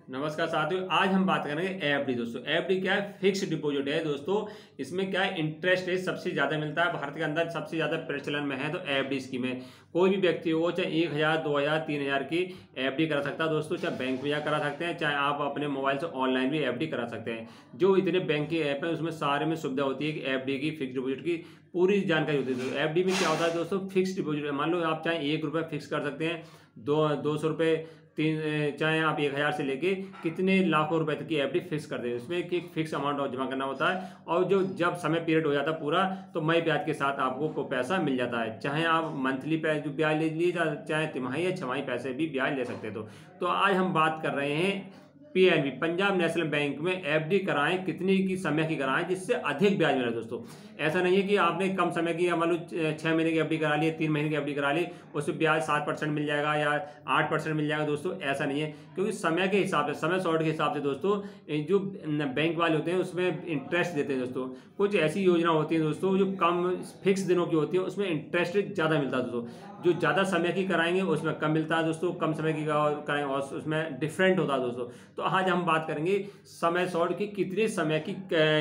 नमस्कार साथियों, आज हम बात करेंगे एफडी। दोस्तों एफडी क्या है? फिक्स्ड डिपॉजिट है दोस्तों। इसमें क्या है, इंटरेस्ट रेट सबसे ज़्यादा मिलता है। भारत के अंदर सबसे ज़्यादा प्रचलन में है तो एफडी स्कीम है। कोई भी व्यक्ति हो, चाहे 1,000 2,000 3,000 की एफडी करा सकता है दोस्तों। चाहे बैंक में जा करा सकते हैं, चाहे आप अपने मोबाइल से ऑनलाइन भी एफडी करा सकते हैं। जो इतने बैंक के ऐप हैं उसमें सारे में सुविधा होती है कि एफडी की, फिक्स डिपॉजिट की पूरी जानकारी होती है। तो एफडी में क्या होता है दोस्तों, फिक्स डिपॉजिट। मान लो आप चाहे 1 रुपये फिक्स कर सकते हैं, 200 रुपये, चाहे आप 1,000 से लेके कितने लाखों रुपए तक की एफडी फिक्स कर दें। इसमें एक फिक्स अमाउंट जमा करना होता है और जो जब समय पीरियड हो जाता है पूरा, तो मई ब्याज के साथ आपको पैसा मिल जाता है। चाहे आप मंथली ब्याज ले लीजिए, चाहे तिमाही या छमाही पैसे भी ब्याज ले सकते हैं। तो आज हम बात कर रहे हैं पीएनबी, पंजाब नेशनल बैंक में एफडी कराएं, कितनी की समय की कराएं जिससे अधिक ब्याज मिले। दोस्तों ऐसा नहीं है कि आपने कम समय की, मान लो 6 महीने की एफडी करा ली, 3 महीने की एफडी करा ली, उससे ब्याज 7% मिल जाएगा या 8% मिल जाएगा। दोस्तों ऐसा नहीं है, क्योंकि समय के हिसाब से, समय शॉर्ट के हिसाब से दोस्तों जो बैंक वाले होते हैं उसमें इंटरेस्ट देते हैं। दोस्तों कुछ ऐसी योजना होती है दोस्तों जो कम फिक्स दिनों की होती है, उसमें इंटरेस्ट ज़्यादा मिलता है। दोस्तों जो ज़्यादा समय की कराएंगे उसमें कम मिलता है दोस्तों, कम समय की कराएंगे और उसमें डिफरेंट होता है दोस्तों। तो आज हम बात करेंगे समय शॉर्ट की, कितने समय की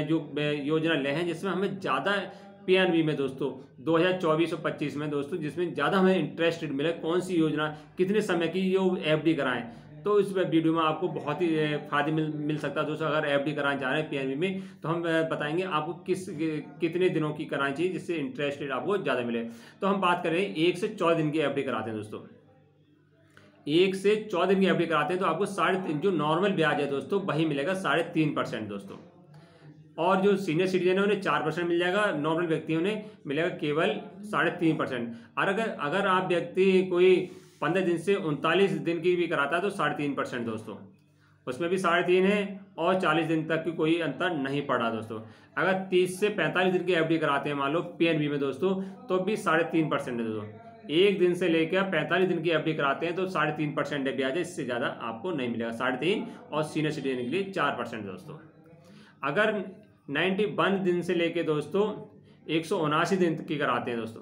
जो योजना ले हैं जिसमें हमें ज़्यादा पीएनबी में दोस्तों 2024 और 25 में दोस्तों जिसमें ज़्यादा हमें इंटरेस्ट मिले, कौन सी योजना, कितने समय की जो एफडी कराएं। तो इस वीडियो में आपको बहुत ही फायदे मिल सकता है दोस्तों। अगर एफडी कराना चाह रहे हैं पीएनबी में, तो हम बताएंगे आपको कितने दिनों की करानी चाहिए जिससे इंटरेस्ट रेट आपको ज़्यादा मिले। तो हम बात करें 1 से 14 दिन की एफडी कराते हैं दोस्तों। 1 से 14 दिन की एफडी कराते हैं तो आपको 3.5, जो नॉर्मल ब्याज है दोस्तों वही मिलेगा 3.5% दोस्तों। और जो सीनियर सिटीजन है उन्हें 4% मिल जाएगा, नॉर्मल व्यक्तियों ने मिलेगा केवल 3.5%। और अगर आप व्यक्ति कोई 15 दिन से 39 दिन की भी कराता है तो 3.5% दोस्तों, उसमें भी 3.5 है। और 40 दिन तक की कोई अंतर नहीं पड़ा दोस्तों। अगर 30 से 45 दिन की एफडी कराते हैं मान लो पीएनबी में दोस्तों, तो भी 3.5% है दोस्तों। 1 दिन से लेकर 45 दिन की एफडी कराते हैं तो 3.5% है ब्याज है, इससे ज़्यादा आपको नहीं मिलेगा। 3.5 और सीनियर सिटीजन के लिए 4% दोस्तों। अगर 91 दिन से लेके दोस्तों 179 दिन की कराते हैं दोस्तों,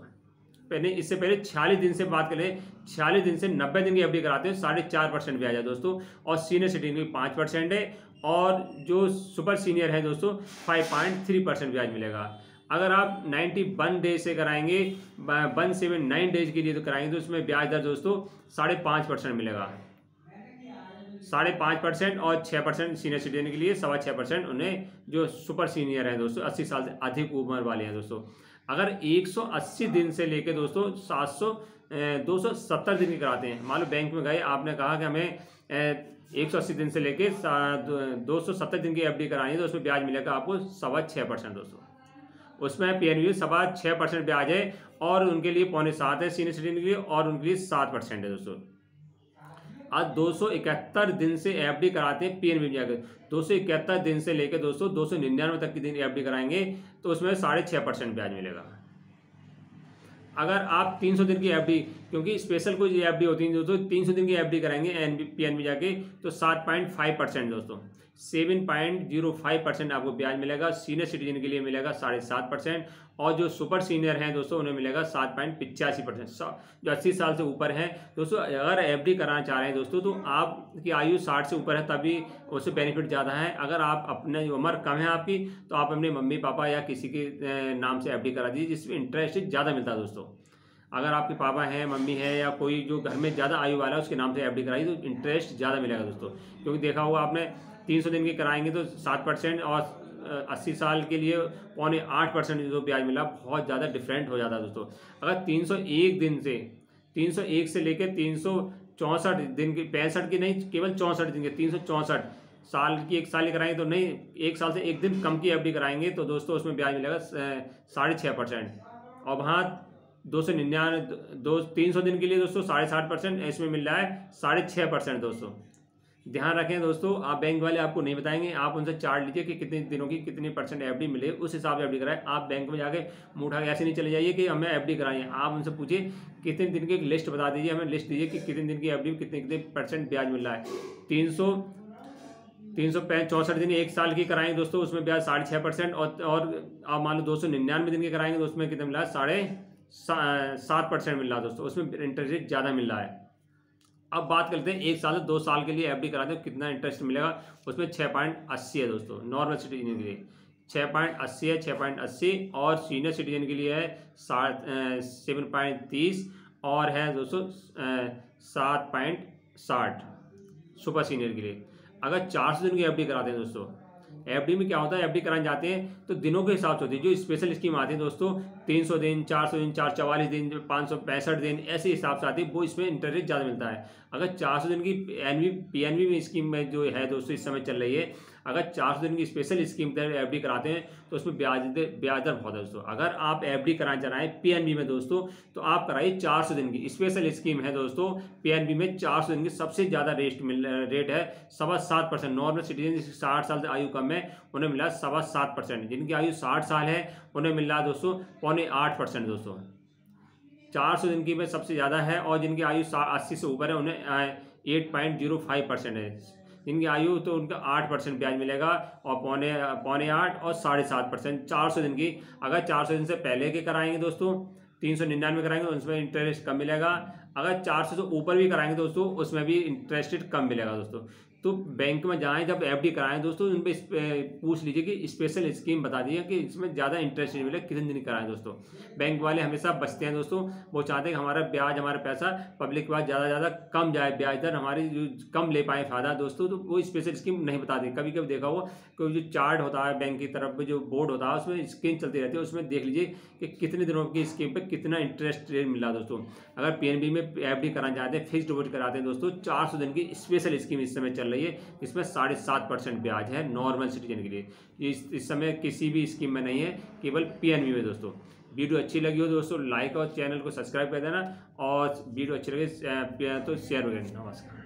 इससे पहले 46 दिन से बात करें, 46 दिन से 90 दिन की एफडी कराते हैं 4.5% ब्याज है दोस्तों। और सीनियर सिटीजन की 5% है। और जो सुपर सीनियर है दोस्तों 5.3% ब्याज मिलेगा। अगर आप 91 डेज से कराएंगे, 179 डेज के लिए तो कराएंगे, तो उसमें ब्याज दर दोस्तों 5.5% मिलेगा। 5.5% और 6% सीनियर सिटीजन के लिए, 6.25% उन्हें जो सुपर सीनियर है दोस्तों, 80 साल से अधिक उम्र वाले हैं दोस्तों। अगर 180 दिन से लेके दोस्तों 270 दिन की कराते हैं, मान लो बैंक में गए, आपने कहा कि हमें 180 दिन से लेके 270 दिन की एफडी करानी है, तो उसमें ब्याज मिलेगा आपको 6.25% दोस्तों। उसमें पीएनबी 6.25% ब्याज है और उनके लिए 6.25 है सीनियर सिटीजन के लिए, और उनके लिए 7% है दोस्तों। आज 271 दिन से एफडी कराते हैं पीएनबी में जाकर, 271 दिन से लेकर दोस्तों 299 तक की दिन एफडी कराएंगे तो उसमें 6.5% ब्याज मिलेगा। अगर आप 300 दिन की एफडी, क्योंकि स्पेशल कोई एफडी होती है दोस्तों, 300 दिन की एफडी कराएंगे पीएनबी जाके तो 7.5% दोस्तों, 7.05% आपको ब्याज मिलेगा। सीनियर सिटीजन के लिए मिलेगा 7.5%। और जो सुपर सीनियर हैं दोस्तों उन्हें मिलेगा 7.85%। जो 80 साल से ऊपर हैं दोस्तों, अगर एफडी कराना चाह रहे हैं दोस्तों, तो आपकी आयु 60 से ऊपर है तभी उससे बेनिफिट ज़्यादा है। अगर आप अपने उम्र कम है आपकी, तो आप अपने मम्मी पापा या किसी के नाम से एफडी करा दीजिए जिसमें इंटरेस्ट ज़्यादा मिलता है दोस्तों। अगर आपके पापा हैं, मम्मी है, या कोई जो घर में ज़्यादा आयु वाला है उसके नाम से एफडी कराई तो इंटरेस्ट ज़्यादा मिलेगा दोस्तों। क्योंकि देखा होगा आपने, 300 दिन की कराएंगे तो 7% और 80 साल के लिए 7.5% जो ब्याज मिला, बहुत ज़्यादा डिफरेंट हो जाता है दोस्तों। अगर 301 दिन से 301 से लेकर 364 दिन की, 65 की नहीं, केवल 64 दिन की, 364 साल की, 1 साल की कराएंगे तो नहीं, 1 साल से 1 दिन कम की एफडी कराएंगे तो दोस्तों उसमें ब्याज मिलेगा 6.5%। और वहाँ 300 दिन के लिए दोस्तों 7.5%, इसमें मिल रहा है 6.5% दोस्तों। ध्यान रखें दोस्तों, आप बैंक वाले आपको नहीं बताएंगे, आप उनसे चार्ट लीजिए कि कितने दिनों की कितनी % एफडी मिले, उस हिसाब से एफडी कराएं। आप बैंक में जाके मुँह उठा के ऐसे नहीं चले जाइए कि हमें एफडी कराइए। आप उनसे पूछिए कितने दिन की एक लिस्ट बता दीजिए, हमें लिस्ट दीजिए कि कितने दिन की एफडी कितने कितने % ब्याज मिल रहा है। 364 दिन 1 साल की कराएंगे दोस्तों, उसमें ब्याज 6.5%। और आप मान लो 299 दिन की कराएंगे तो उसमें कितना मिल रहा है, 7.5% मिल रहा है दोस्तों, उसमें इंटरेस्ट रेट ज़्यादा मिल रहा है। अब बात करते हैं 1 साल से 2 साल के लिए एफडी कराते हैं कितना इंटरेस्ट मिलेगा। उसमें 6.80 है दोस्तों, नॉर्मल सिटीजन के लिए 6.80 है, 6.80। और सीनियर सिटीजन के लिए है 7.30 और है दोस्तों 7.60 सुपर सीनियर के लिए। अगर 400 दिन की एफडी कराते हैं दोस्तों, एफडी में क्या होता है, एफडी कराने जाते हैं तो दिनों के हिसाब से होती है। जो स्पेशल स्कीम आती है दोस्तों 300 दिन, 400 दिन, 444 दिन, 565 दिन, ऐसे हिसाब से आती है, वो इसमें इंटरेस्ट ज़्यादा मिलता है। अगर 400 दिन की पीएनबी में स्कीम में जो है दोस्तों इस समय चल रही है, अगर 400 दिन की स्पेशल स्कीम तहत एफडी कराते हैं तो उसमें ब्याज दर बहुत है दोस्तों। अगर आप एफडी कराना चाह रहे हैं पीएनबी में दोस्तों, तो आप कराइए 400 दिन की स्पेशल स्कीम है दोस्तों। पीएनबी में 400 दिन की सबसे ज़्यादा रेट है 7.25%। नॉर्मल सिटीजन 60 साल से आयु कम है उन्हें मिला 7.25%। जिनकी आयु 60 साल है उन्हें मिल रहा है दोस्तों 0.8% दोस्तों। 400 दिन की में सबसे ज़्यादा है, और जिनकी आयु 80 से ऊपर है उन्हें 8.05% है। जिनकी आयु तो उनका 8% ब्याज मिलेगा, और 0.8 और 7.5%। 400 दिन की अगर 400 दिन से पहले के कराएंगे दोस्तों 399 कराएंगे तो उसमें इंटरेस्ट कम मिलेगा। अगर 400 से ऊपर भी कराएंगे दोस्तों उसमें भी इंटरेस्ट कम मिलेगा दोस्तों। तो बैंक में जाएं जब एफडी कराएं दोस्तों, उन पे पूछ लीजिए कि स्पेशल स्कीम बता दीजिए कि इसमें ज़्यादा इंटरेस्ट नहीं मिले, कितने दिन कराएं दोस्तों। बैंक वाले हमेशा बचते हैं दोस्तों, वो चाहते हैं कि हमारा ब्याज, हमारा पैसा पब्लिक के पास ज़्यादा कम जाए, ब्याज दर हमारी जो कम ले पाए फ़ायदा दोस्तों, तो वो स्पेशल स्कीम नहीं बता दी। कभी कभी देखा हो कोई जो चार्ट होता है बैंक की तरफ में, जो बोर्ड होता है उसमें स्कीम चलती रहती है, उसमें देख लीजिए कि कितने दिनों की स्कीम पर कितना इंटरेस्ट रेट मिला दोस्तों। अगर पीएनबी में एफडी कराना चाहते हैं, फिक्स डिपॉजिट कराते हैं दोस्तों, 400 दिन की स्पेशल स्कीम इस समय चल रही है, इसमें 7.5% ब्याज है नॉर्मल सिटीजन के लिए। इस समय किसी भी स्कीम में नहीं है, केवल पीएनबी में दोस्तों। वीडियो अच्छी लगी हो दोस्तों लाइक और चैनल को सब्सक्राइब कर देना, और वीडियो अच्छी लगे तो शेयर करें। नमस्कार।